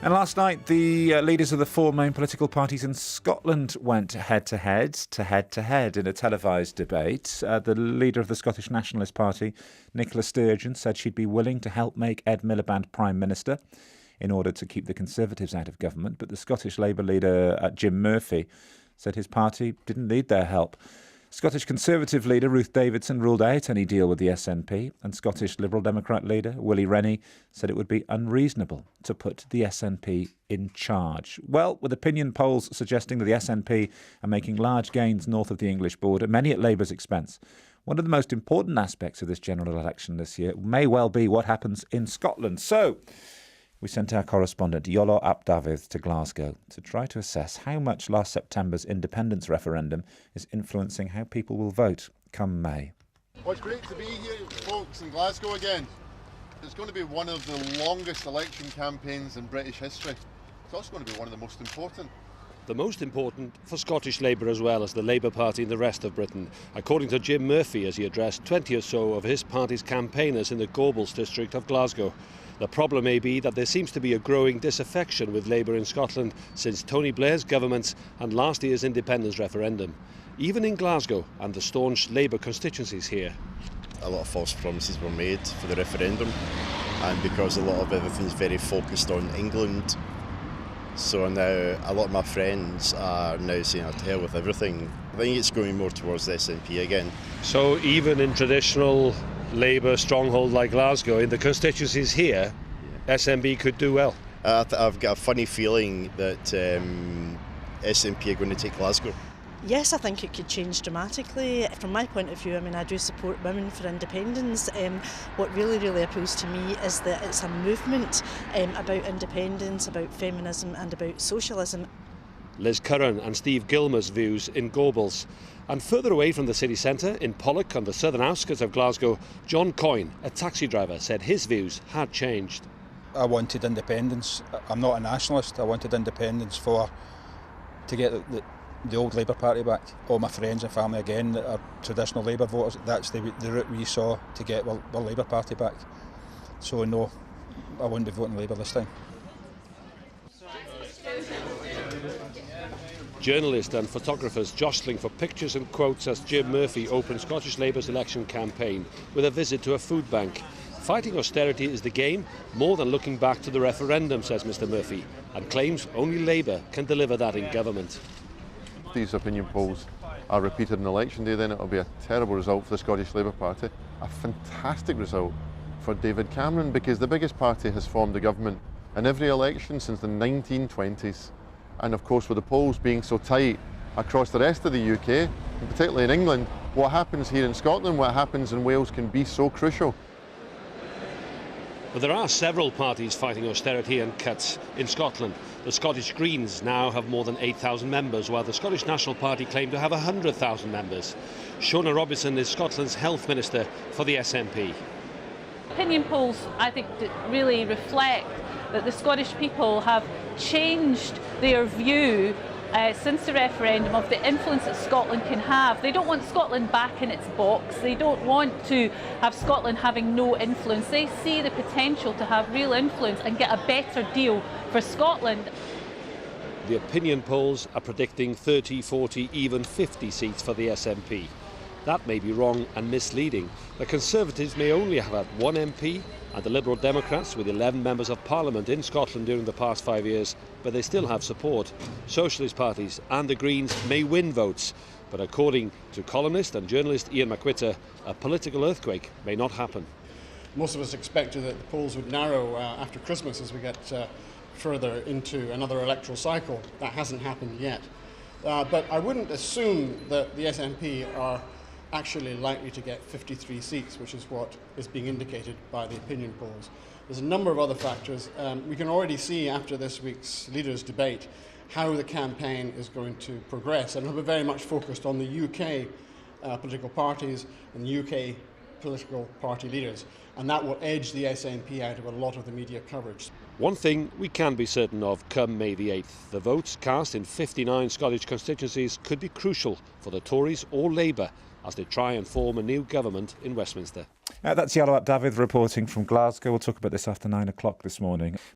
And last night, the leaders of the four main political parties in Scotland went head-to-head in a televised debate. The leader of the Scottish Nationalist Party, Nicola Sturgeon, said she'd be willing to help make Ed Miliband Prime Minister in order to keep the Conservatives out of government. But the Scottish Labour leader, Jim Murphy, said his party didn't need their help. Scottish Conservative leader Ruth Davidson ruled out any deal with the SNP, and Scottish Liberal Democrat leader Willie Rennie said it would be unreasonable to put the SNP in charge. Well, with opinion polls suggesting that the SNP are making large gains north of the English border, many at Labour's expense, one of the most important aspects of this general election this year may well be what happens in Scotland. So we sent our correspondent Iolo to Glasgow to try to assess how much last September's independence referendum is influencing how people will vote come May. Well, it's great to be here, folks, in Glasgow again. It's going to be one of the longest election campaigns in British history. It's also going to be one of the most important. The most important for Scottish Labour as well as the Labour Party in the rest of Britain, according to Jim Murphy as he addressed 20 or so of his party's campaigners in the Gorbals district of Glasgow. The problem may be that there seems to be a growing disaffection with Labour in Scotland since Tony Blair's government and last year's independence referendum, even in Glasgow and the staunch Labour constituencies here. A lot of false promises were made for the referendum, and because a lot of everything's very focused on England, so now a lot of my friends are now saying I'll hell with everything. I think it's going more towards the SNP again. So even in traditional Labour stronghold like Glasgow, in the constituencies here, SNP could do well? I've got a funny feeling that SNP are going to take Glasgow. Yes, I think it could change dramatically. From my point of view, I do support Women for Independence. What really appeals to me is that it's a movement about independence, about feminism and about socialism. Liz Curran and Steve Gilmer's views in Gorbals. And further away from the city centre, in Pollock on the southern outskirts of Glasgow, John Coyne, a taxi driver, said his views had changed. I wanted independence. I'm not a nationalist. I wanted independence to get the old Labour Party back. All my friends and family again that are traditional Labour voters, that's the route we saw to get the Labour Party back. So no, I won't be voting Labour this time. Journalists and photographers jostling for pictures and quotes as Jim Murphy opened Scottish Labour's election campaign with a visit to a food bank. Fighting austerity is the game, more than looking back to the referendum, says Mr Murphy, and claims only Labour can deliver that in government. If these opinion polls are repeated on election day, then it'll be a terrible result for the Scottish Labour Party. A fantastic result for David Cameron, because the biggest party has formed a government in every election since the 1920s. And of course, with the polls being so tight across the rest of the UK, and particularly in England, what happens here in Scotland, what happens in Wales can be so crucial. But there are several parties fighting austerity and cuts in Scotland. The Scottish Greens now have more than 8,000 members, while the Scottish National Party claim to have 100,000 members. Shona Robinson is Scotland's Health Minister for the SNP. Opinion polls, I think, really reflect that the Scottish people have changed their view since the referendum of the influence that Scotland can have. They don't want Scotland back in its box. They don't want to have Scotland having no influence. They see the potential to have real influence and get a better deal for Scotland. The opinion polls are predicting 30, 40, even 50 seats for the SNP. That may be wrong and misleading. The Conservatives may only have had one MP, and the Liberal Democrats with 11 members of Parliament in Scotland during the past 5 years, but they still have support. Socialist parties and the Greens may win votes, but according to columnist and journalist Ian McQuitter, a political earthquake may not happen. Most of us expected that the polls would narrow after Christmas as we get further into another electoral cycle. That hasn't happened yet. But I wouldn't assume that the SNP are actually likely to get 53 seats, which is what is being indicated by the opinion polls. There's a number of other factors. We can already see after this week's leaders' debate how the campaign is going to progress, and we're very much focused on the UK political parties and UK political party leaders, and that will edge the SNP out of a lot of the media coverage. One thing we can be certain of come May the 8th, the votes cast in 59 Scottish constituencies could be crucial for the Tories or Labour as they try and form a new government in Westminster. That's Iolo reporting from Glasgow. We'll talk about this after 9 o'clock this morning.